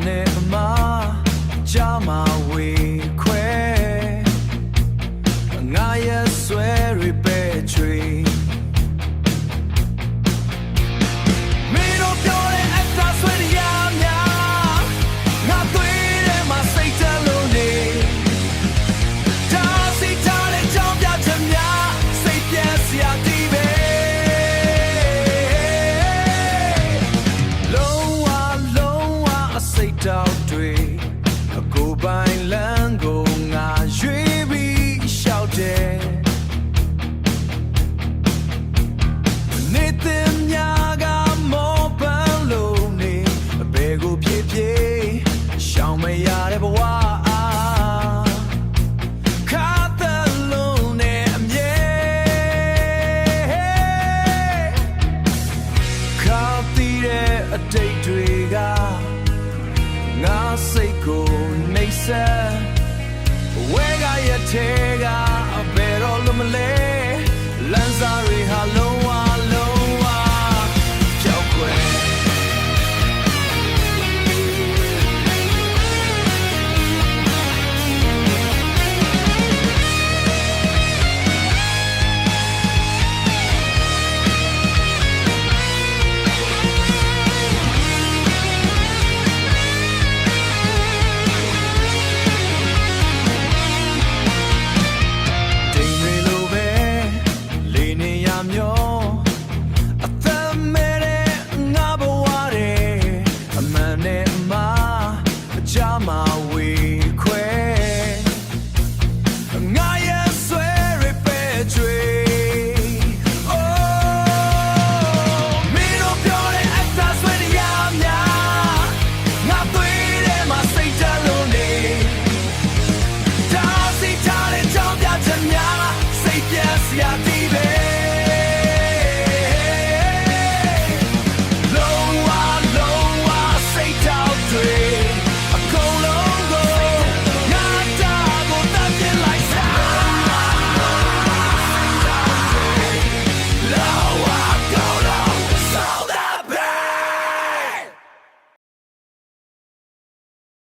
နဲ့အမကြာမဝေခွဲငါရဲ့ဆွဲရိပဲချွေမင်းတို့ပြောတဲ့အတားဆွဲရများငါသွေးထဲမှာစိတ်တလုံးနေဒါစိတ်ထားတဲ့ကြောင်ပြချက်များစိတ်ပြည့်စရာဒီပဲစိတ်တောက်တွေအကိုပိုင်လမ်းကိုငါရွေးပြီးရှောက်တယ်နေတဲ့မြာကမောပန်းလုံးနေအဘယ်ကိုပြေးပြေးရှောင်မရတဲ့ဘဝခါသလုံးနဲ့အမြဲခါတည်တဲ့အတိတ်တွေကငါစိတ်ကိုနှိပ်စက်